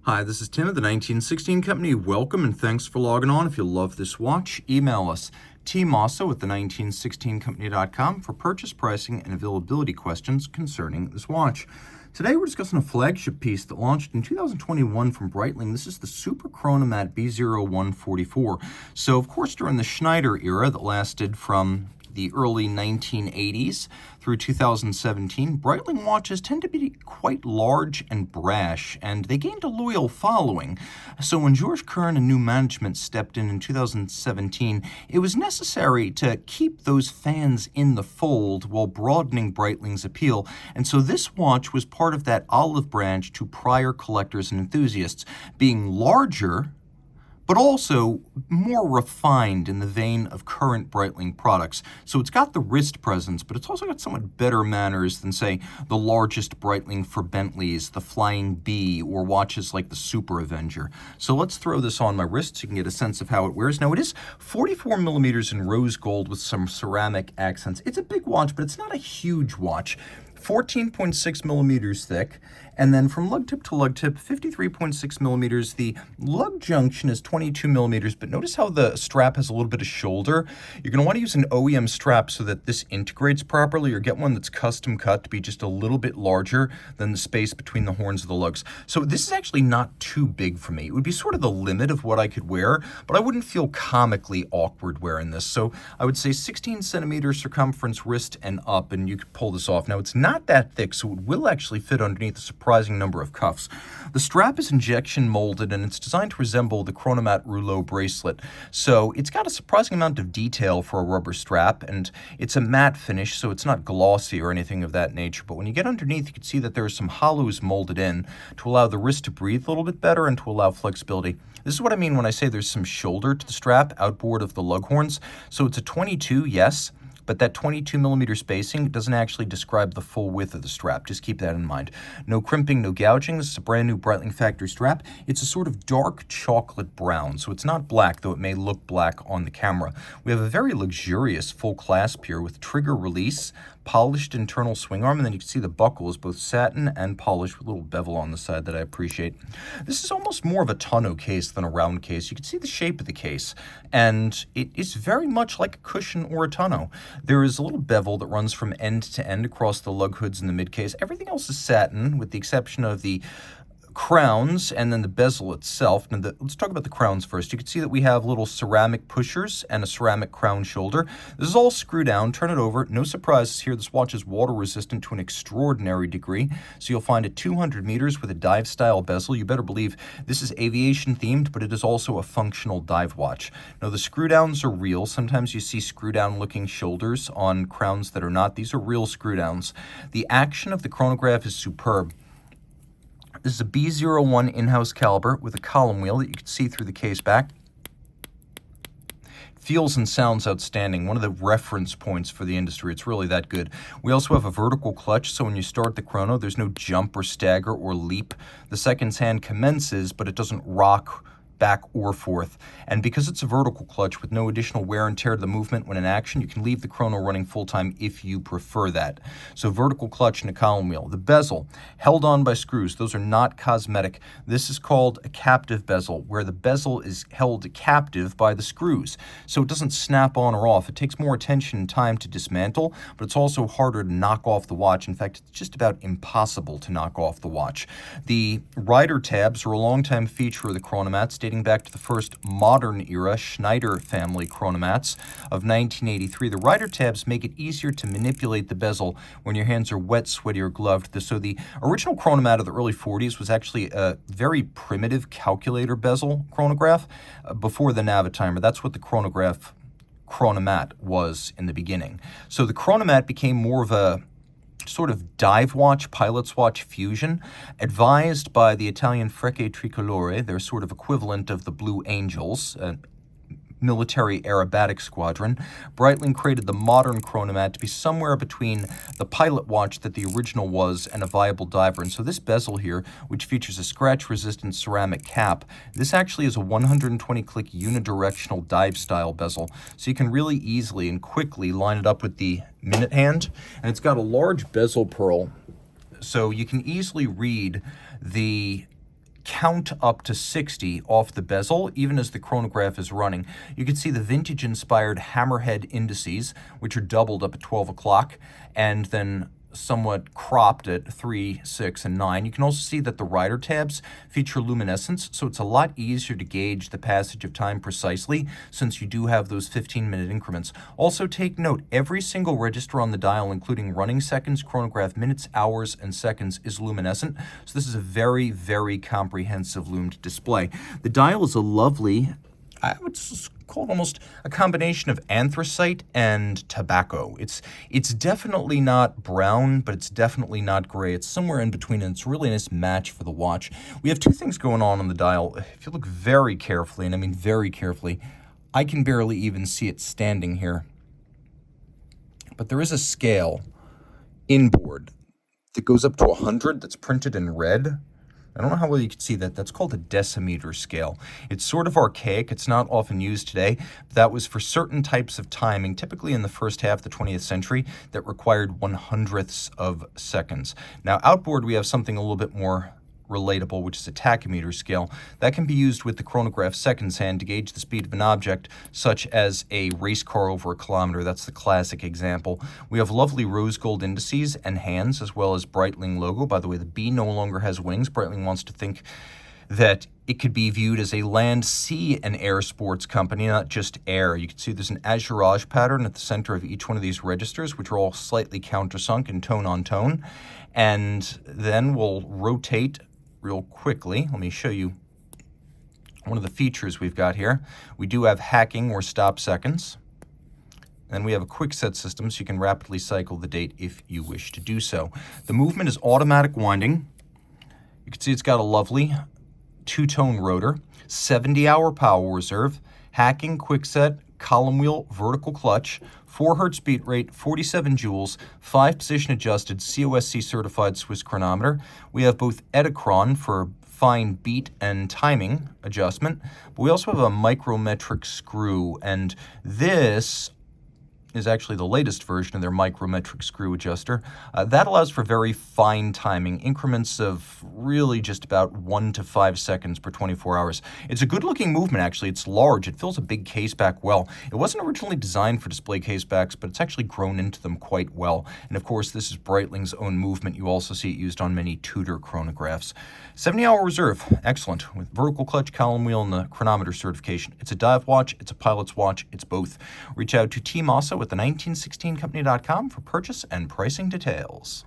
Hi, this is Tim of the 1916 Company. Welcome and thanks for logging on. If you love this watch, email us tmosso@the1916company.com for purchase pricing and availability questions concerning this watch. Today we're discussing a flagship piece that launched in 2021 from Breitling. This is the Super Chronomat B0144. So of course during the Schneider era that lasted from the early 1980s through 2017, Breitling watches tend to be quite large and brash, and they gained a loyal following. So when Georges Kern and new management stepped in 2017, it was necessary to keep those fans in the fold while broadening Breitling's appeal. And so this watch was part of that olive branch to prior collectors and enthusiasts, being larger but also more refined in the vein of current Breitling products. So it's got the wrist presence, but it's also got somewhat better manners than, say, the largest Breitling for Bentleys, the Flying B, or watches like the Super Avenger. So let's throw this on my wrist so you can get a sense of how it wears. Now, it is 44 millimeters in rose gold with some ceramic accents. It's a big watch, but it's not a huge watch. 14.6 millimeters thick, and then from lug tip to lug tip, 53.6 millimeters. The lug junction is 22 millimeters, but notice how the strap has a little bit of shoulder. You're going to want to use an OEM strap so that this integrates properly, or get one that's custom cut to be just a little bit larger than the space between the horns of the lugs. So this is actually not too big for me. It would be sort of the limit of what I could wear, but I wouldn't feel comically awkward wearing this. So I would say 16 centimeter circumference wrist and up, and you could pull this off. Now, it's not that thick, so it will actually fit underneath a surprising number of cuffs. The strap is injection molded, and it's designed to resemble the Chronomat Rouleaux bracelet. So it's got a surprising amount of detail for a rubber strap, and it's a matte finish, so it's not glossy or anything of that nature. But when you get underneath, you can see that there are some hollows molded in to allow the wrist to breathe a little bit better and to allow flexibility. This is what I mean when I say there's some shoulder to the strap outboard of the lug horns. So it's a 22, yes, but that 22 millimeter spacing doesn't actually describe the full width of the strap. Just keep that in mind. No crimping, no gouging. This is a brand new Breitling factory strap. It's a sort of dark chocolate brown, so it's not black, though it may look black on the camera. We have a very luxurious full clasp here with trigger release, polished internal swing arm, and then you can see the buckle is both satin and polished with a little bevel on the side that I appreciate. This is almost more of a tonneau case than a round case. You can see the shape of the case, and it is very much like a cushion or a tonneau. There is a little bevel that runs from end to end across the lug hoods in the mid case. Everything else is satin, with the exception of the crowns and then the bezel itself. Now, let's talk about the crowns first. You can see that we have little ceramic pushers and a ceramic crown shoulder. This is all screw down. Turn it over. No surprises here. This watch is water resistant to an extraordinary degree. So you'll find it 200 meters with a dive style bezel. You better believe this is aviation themed, but it is also a functional dive watch. Now, the screw downs are real. Sometimes you see screw down looking shoulders on crowns that are not. These are real screw downs. The action of the chronograph is superb. This is a B01 in-house caliber with a column wheel that you can see through the case back. Feels and sounds outstanding. One of the reference points for the industry. It's really that good. We also have a vertical clutch, so when you start the chrono, there's no jump or stagger or leap. The seconds hand commences, but it doesn't rock back or forth. And because it's a vertical clutch with no additional wear and tear to the movement when in action, you can leave the chrono running full time if you prefer that. So vertical clutch and a column wheel. The bezel, held on by screws. Those are not cosmetic. This is called a captive bezel, where the bezel is held captive by the screws. So it doesn't snap on or off. It takes more attention and time to dismantle, but it's also harder to knock off the watch. In fact, it's just about impossible to knock off the watch. The rider tabs are a longtime feature of the chronomats, dating back to the first modern era Schneider family chronomats of 1983. The rider tabs make it easier to manipulate the bezel when your hands are wet, sweaty, or gloved. So the original chronomat of the early 40s was actually a very primitive calculator bezel chronograph before the Navitimer. That's what the chronomat was in the beginning. So the chronomat became more of a sort of dive watch, pilot's watch fusion, advised by the Italian Frecce Tricolore, their sort of equivalent of the Blue Angels, military aerobatic squadron. Breitling created the modern chronomat to be somewhere between the pilot watch that the original was and a viable diver. And so this bezel here, which features a scratch-resistant ceramic cap, this actually is a 120-click unidirectional dive-style bezel. So you can really easily and quickly line it up with the minute hand. And it's got a large bezel pearl, so you can easily read the count up to 60 off the bezel, even as the chronograph is running. You can see the vintage-inspired hammerhead indices, which are doubled up at 12 o'clock, and then somewhat cropped at 3, 6, and 9. You can also see that the rider tabs feature luminescence, so it's a lot easier to gauge the passage of time precisely since you do have those 15-minute increments. Also take note, every single register on the dial, including running seconds, chronograph minutes, hours, and seconds, is luminescent. So this is a very, very comprehensive loomed display. The dial is a lovely, I would call it almost a combination of anthracite and tobacco. It's definitely not brown, but it's definitely not gray. It's somewhere in between, and it's a really nice match for the watch. We have two things going on the dial. If you look very carefully, and I mean very carefully, I can barely even see it standing here. But there is a scale inboard that goes up to 100 that's printed in red. I don't know how well you can see that. That's called a decimeter scale. It's sort of archaic. It's not often used today. That was for certain types of timing, typically in the first half of the 20th century, that required 1/100ths of seconds. Now, outboard, we have something a little bit more relatable, which is a tachymeter scale. That can be used with the chronograph seconds hand to gauge the speed of an object, such as a race car over a kilometer. That's the classic example. We have lovely rose gold indices and hands, as well as Breitling logo. By the way, the B no longer has wings. Breitling wants to think that it could be viewed as a land, sea, and air sports company, not just air. You can see there's an azurage pattern at the center of each one of these registers, which are all slightly countersunk and tone on tone. And then we'll rotate real quickly. Let me show you one of the features we've got here. We do have hacking or stop seconds. Then we have a quick set system, so you can rapidly cycle the date if you wish to do so. The movement is automatic winding. You can see it's got a lovely two-tone rotor, 70-hour power reserve, hacking, quick set, column wheel, vertical clutch, 4 Hz beat rate, 47 joules, 5 position adjusted COSC certified Swiss chronometer. We have both Edachron for fine beat and timing adjustment, but we also have a micrometric screw, and this is actually the latest version of their micrometric screw adjuster. That allows for very fine timing, increments of really just about 1 to 5 seconds per 24 hours. It's a good-looking movement, actually. It's large. It fills a big case back well. It wasn't originally designed for display case backs, but it's actually grown into them quite well. And of course, this is Breitling's own movement. You also see it used on many Tudor chronographs. 70-hour reserve, excellent, with vertical clutch, column wheel, and the chronometer certification. It's a dive watch, it's a pilot's watch, it's both. Reach out to Team Asa at the 1916company.com for purchase and pricing details.